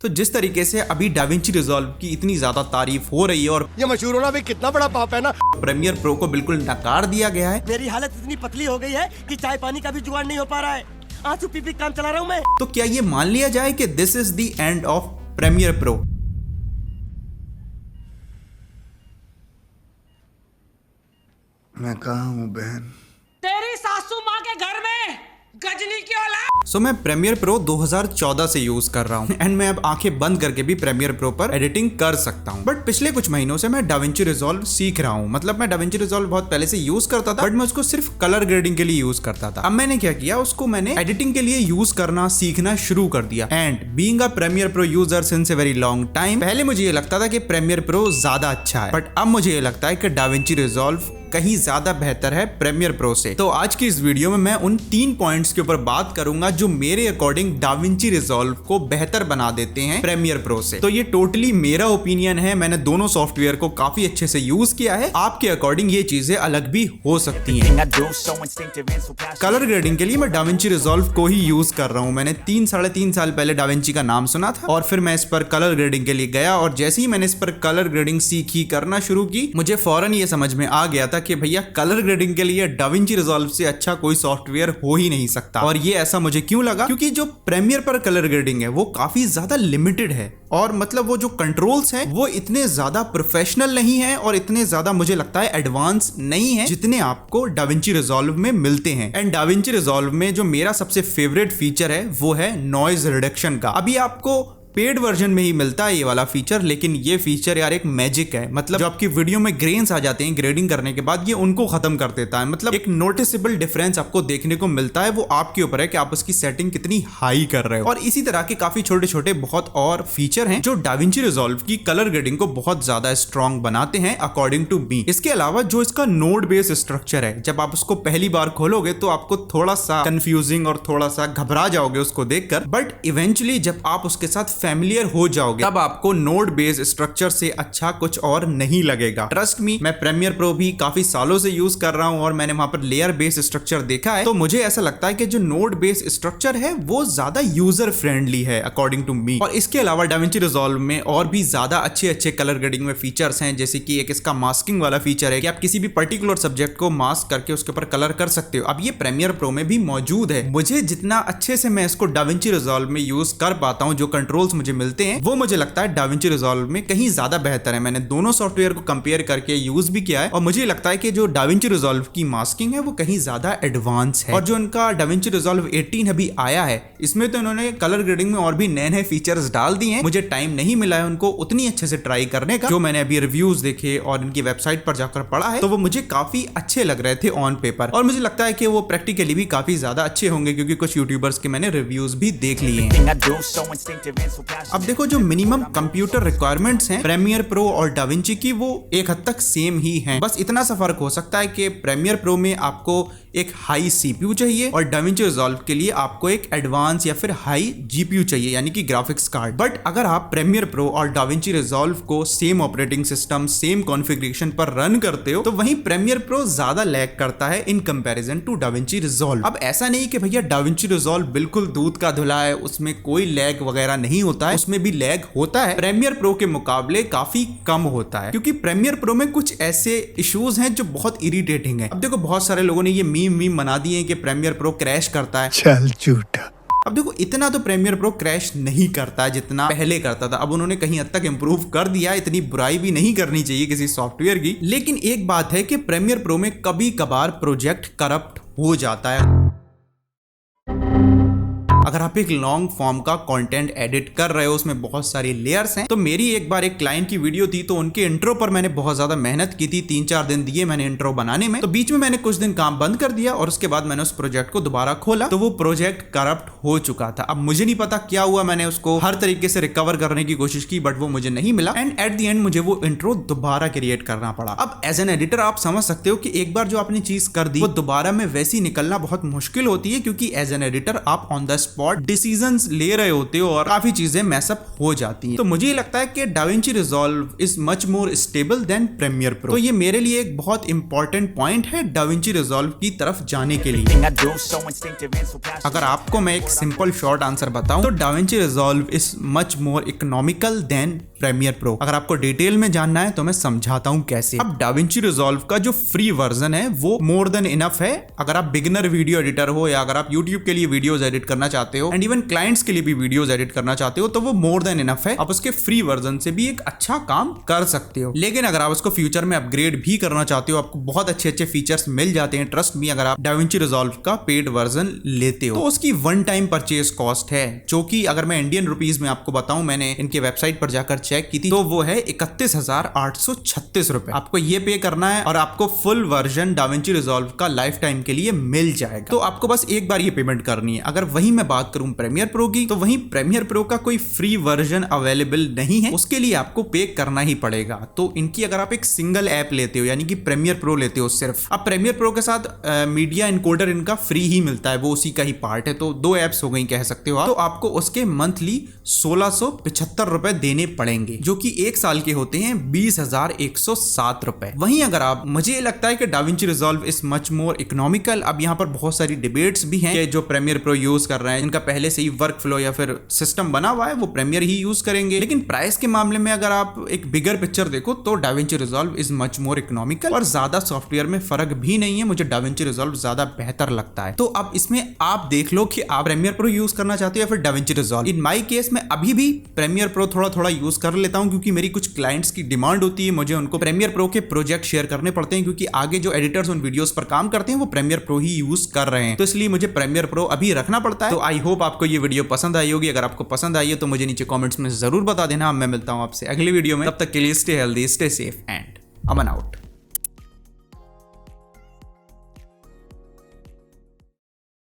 तो जिस तरीके से अभी डाविंची रिजॉल्व की इतनी ज्यादा तारीफ हो रही है और ये मशहूर होना भी कितना बड़ा पाप है ना। प्रीमियर प्रो को बिल्कुल नकार दिया गया है, मेरी हालत इतनी पतली हो गई है कि चाय पानी का भी जुगाड़ नहीं हो पा रहा है। आंसू पी काम चला रहा हूँ मैं। तो क्या ये मान लिया जाए कि this is the end of Premiere Pro? मैं कहाँ हूँ बहन? तेरी सासू माँ के घर में गजनी की औलाद। सो मैं प्रीमियर प्रो 2014 से यूज कर रहा हूँ एंड मैं अब आंखें बंद करके भी प्रीमियर प्रो पर एडिटिंग कर सकता हूँ। बट पिछले कुछ महीनों से मैं डाविंची रिजॉल्व सीख रहा हूँ। मतलब मैं डाविंची रिजॉल्व बहुत पहले से यूज करता था, बट मैं उसको सिर्फ कलर ग्रेडिंग के लिए यूज करता था। अब मैंने क्या किया, उसको मैंने एडिटिंग के लिए यूज करना सीखना शुरू कर दिया। And being a Premiere Pro user since a very long time, पहले मुझे ये लगता था कि प्रीमियर प्रो ज्यादा अच्छा है, बट अब मुझे ये लगता है कि डाविंची रिजॉल्व कहीं ज्यादा बेहतर है प्रीमियर प्रो से। तो आज की इस वीडियो में मैं उन 3 पॉइंट्स के ऊपर बात करूंगा जो मेरे अकॉर्डिंग डाविंची रिजॉल्व को बेहतर बना देते हैं प्रीमियर प्रो से। तो ये टोटली मेरा ओपिनियन है, मैंने दोनों सॉफ्टवेयर को काफी अच्छे से यूज किया है। आपके अकॉर्डिंग ये चीजें अलग भी हो सकती हैं। कलर ग्रेडिंग के लिए मैं डाविंची रिजॉल्व को ही यूज कर रहा हूँ। मैंने 3-3.5 साल पहले डाविंची का नाम सुना था और फिर मैं इस पर कलर ग्रेडिंग के लिए गया और जैसे ही मैंने इस पर कलर ग्रेडिंग सीखी, करना शुरू की, मुझे फौरन ये समझ में आ गया था कि भैया कलर ग्रेडिंग के लिए डाविंची रिजॉल्व से अच्छा कोई सॉफ्टवेयर हो ही नहीं सकता। और ये ऐसा मुझे क्यों लगा, क्योंकि जो प्रीमियर पर कलर ग्रेडिंग है वो काफी ज्यादा लिमिटेड है और मतलब वो जो कंट्रोल्स हैं वो इतने ज्यादा प्रोफेशनल नहीं है और इतने ज्यादा मुझे लगता है एडवांस नहीं है जितने आपको डाविंची रिजॉल्व में मिलते हैं। एंड डाविंची रिजॉल्व में जो मेरा सबसे फेवरेट फीचर है वो है नॉइज रिडक्शन का। अभी आपको पेड वर्जन में ही मिलता है ये वाला फीचर, लेकिन ये फीचर यार एक मैजिक है। मतलब जो आपकी वीडियो में ग्रेन्स आ जाते हैं ग्रेडिंग करने के बाद, ये उनको खत्म कर देता है। मतलब एक नोटिसेबल डिफरेंस आपको देखने को मिलता है। वो आपके ऊपर है कि आप उसकी सेटिंग कितनी हाई कर रहे हो। और इसी तरह के काफी छोटे छोटे बहुत और फीचर हैं जो डाविंची रिजॉल्व की कलर ग्रेडिंग को बहुत ज्यादा स्ट्रॉन्ग बनाते हैं अकॉर्डिंग टू मी। इसके अलावा जो इसका नोड बेस्ड स्ट्रक्चर है, जब आप उसको पहली बार खोलोगे तो आपको थोड़ा सा कंफ्यूजिंग और थोड़ा सा घबरा जाओगे उसको देखकर, बट इवेंचुअली जब आप उसके साथ फैमिलियर हो जाओगे तब आपको नोड बेस्ड स्ट्रक्चर से अच्छा कुछ और नहीं लगेगा। ट्रस्ट मी, मैं प्रीमियर प्रो भी काफी सालों से यूज कर रहा हूं और मैंने वहां पर लेयर बेस्ड स्ट्रक्चर देखा है, तो मुझे ऐसा लगता है कि जो नोड बेस्ड स्ट्रक्चर है वो ज्यादा यूजर फ्रेंडली है अकॉर्डिंग टू मी। और इसके अलावा डाविंची रिजॉल्व में और भी ज्यादा अच्छे अच्छे कलर ग्रेडिंग में फीचर्स हैं, जैसे कि एक इसका मास्किंग वाला फीचर है कि आप किसी भी पर्टिकुलर सब्जेक्ट को मास्क करके उसके ऊपर कलर कर सकते हो। अब ये प्रीमियर प्रो में भी मौजूद है। मुझे जितना अच्छे से मैं इसको डाविंची रिजॉल्व में यूज कर पाता हूँ, जो कंट्रोल्स मुझे मिलते हैं वो मुझे लगता है डाविंची रिजॉल्व में कहीं ज्यादा बेहतर है। मैंने दोनों सॉफ्टवेयर को कंपेयर करके यूज भी किया है और मुझे लगता है कि जो डाविंची रिजॉल्व की मास्किंग है वो कहीं ज्यादा एडवांस है। और जो उनका डाविंची रिजॉल्व 18 अभी आया है, इसमें तो इन्होंने कलर ग्रेडिंग में और भी नए नए फीचर्स डाल दिए हैं। मुझे टाइम नहीं मिला है उनको उतनी अच्छे से ट्राई करने का। जो मैंने अभी रिव्यूज देखे और इनकी वेबसाइट पर जाकर पढ़ा है तो वो मुझे काफी अच्छे लग रहे थे ऑन पेपर, और मुझे लगता है कि वो प्रैक्टिकली भी काफी ज्यादा अच्छे होंगे क्योंकि कुछ यूट्यूबर्स के मैंने रिव्यूज भी देख लिए हैं। अब देखो, जो मिनिमम कंप्यूटर रिक्वायरमेंट्स हैं प्रीमियर प्रो और डाविंची की, वो एक हद तक सेम ही हैं। बस इतना सा फर्क हो सकता है कि प्रीमियर प्रो में आपको एक हाई सीपीयू चाहिए और डाविंची रिजॉल्व के लिए आपको एक एडवांस या फिर हाई जीपीयू चाहिए, यानी कि ग्राफिक्स कार्ड। बट अगर आप प्रीमियर प्रो और डाविंची रिजॉल्व को same operating system same configuration पर रन करते हो तो वहीं प्रीमियर प्रो ज्यादा लैग करता है in comparison to DaVinci Resolve. अब ऐसा नहीं कि भैया डाविंची रिजॉल्व बिल्कुल दूध का धुला है, उसमें कोई लैग वगैरह नहीं होता है, उसमें भी लैग होता है, प्रीमियर प्रो के मुकाबले काफी कम होता है, क्योंकि प्रीमियर प्रो में कुछ ऐसे इश्यूज हैं जो बहुत इरिटेटिंग है। अब देखो, बहुत सारे लोगों ने ये मीम बना दिए हैं कि प्रीमियर प्रो क्रैश करता है। चल झूठा। अब देखो, इतना तो प्रीमियर प्रो क्रैश नहीं करता है जितना पहले करता था। अब उन्होंने कहीं हद तक इंप्रूव कर दिया, इतनी बुराई भी नहीं करनी चाहिए किसी सॉफ्टवेयर की। लेकिन एक बात है कि प्रीमियर प्रो में कभी कभार प्रोजेक्ट करप्ट हो जाता है। अगर आप एक लॉन्ग फॉर्म का कंटेंट एडिट कर रहे हो, उसमें बहुत सारी लेयर्स हैं, तो मेरी एक बार एक क्लाइंट की वीडियो थी तो उनके इंट्रो पर मैंने बहुत ज्यादा मेहनत की थी, 3-4 दिन दिए मैंने इंट्रो बनाने में। तो बीच में मैंने कुछ दिन काम बंद कर दिया और उसके बाद मैंने उस प्रोजेक्ट को दोबारा खोला तो वो प्रोजेक्ट करप्ट हो चुका था। अब मुझे नहीं पता क्या हुआ, मैंने उसको हर तरीके से रिकवर करने की कोशिश की बट वो मुझे नहीं मिला एंड एट द एंड मुझे वो इंट्रो दोबारा क्रिएट करना पड़ा। अब एज एन एडिटर आप समझ सकते हो कि एक बार जो आपने चीज कर दी वो दोबारा में वैसी निकलना बहुत मुश्किल होती है, क्योंकि एज एन एडिटर आप ऑन द स्पॉट डिसीजंस ले रहे होते हो और काफी चीजें मैसअप हो जाती हैं। तो मुझे लगता है कि DaVinci Resolve is much more stable than Premiere Pro. तो ये मेरे लिए एक बहुत इंपॉर्टेंट पॉइंट है DaVinci Resolve की तरफ जाने के लिए। अगर आपको मैं एक सिंपल शॉर्ट आंसर बताऊं तो DaVinci Resolve is much more economical than Premiere Pro. अगर आपको डिटेल में जानना है तो मैं समझाता हूं कैसे। अब DaVinci Resolve का जो फ्री वर्जन है वो मोर देन इनफ है अगर आप बिगिनर वीडियो एडिटर हो या अगर आप यूट्यूब के लिए वीडियोस एडिट करना चाहते हो एंड इवन क्लाइंट्स के लिए भी वीडियोस एडिट करना चाहते हो तो वो मोर देन इनफ है। आप उसके फ्री वर्जन से भी एक अच्छा काम कर सकते हो। लेकिन अगर आप उसको फ्यूचर में अपग्रेड भी करना चाहते हो, आपको बहुत अच्छे अच्छे फीचर्स मिल जाते हैं, ट्रस्ट मी, अगर आप DaVinci Resolve का पेड वर्जन लेते हो तो उसकी वन टाइम परचेज कॉस्ट है जो कि अगर मैं इंडियन रुपीज में आपको बताऊं, मैंने इनके वेबसाइट पर जाकर चेक की थी तो वो है 31,836 रुपए आपको ये पे करना है और आपको फुल वर्जन DaVinci Resolve का लाइफ टाइम के लिए मिल जाएगा। तो आपको बस एक बार ये पेमेंट करनी है। अगर वही मैं बात करूं प्रीमियर प्रो की तो वही प्रीमियर प्रो का कोई फ्री वर्जन अवेलेबल नहीं है, उसके लिए आपको पे करना ही पड़ेगा। तो इनकी अगर आप एक सिंगल ऐप लेते हो यानी कि प्रीमियर प्रो लेते हो सिर्फ, अब प्रीमियर प्रो के साथ मीडिया इनकोडर इनका फ्री ही मिलता है, वो उसी का ही पार्ट है, तो दो एप्स हो गई कह सकते हो आप। तो आपको उसके मंथली 1675 रुपए देने पड़ेंगे जो कि एक साल के होते हैं 20,107 रुपए। वहीं अगर आप, मुझे लगता है कि DaVinci Resolve is much more economical. अब यहाँ पर बहुत सारी डिबेट्स भी हैं कि जो प्रीमियर प्रो यूज कर रहे हैं जिनका पहले से ही वर्क फ्लो या फिर सिस्टम बना हुआ है वो प्रीमियर ही यूज करेंगे, लेकिन प्राइस के मामले में अगर आप एक बिगर पिक्चर देखो तो DaVinci Resolve is much more economical और ज्यादा सॉफ्टवेयर में फर्क भी नहीं है। मुझे DaVinci Resolve ज्यादा बेहतर लगता है। तो अब इसमें आप देख लो कि आप प्रीमियर प्रो यूज करना चाहते हो या फिर DaVinci Resolve। In my case में अभी भी प्रीमियर प्रो थोड़ा थोड़ा यूज कर लेता हूं क्योंकि मेरी कुछ क्लाइंट्स की डिमांड होती है, मुझे उनको प्रीमियर प्रो के प्रोजेक्ट शेयर करने पड़ते हैं क्योंकि आगे जो एडिटर्स उन वीडियोस पर काम करते हैं वो प्रीमियर प्रो ही यूज कर रहे हैं, तो इसलिए मुझे प्रीमियर प्रो अभी रखना पड़ता है। तो आई होप आपको ये वीडियो पसंद आई होगी। अगर आपको पसंद आई है तो मुझे नीचे कमेंट्स में जरूर बता देना। मैं मिलता हूं आपसे अगले वीडियो में, तब तक के लिए stay healthy, stay safe and Aman out.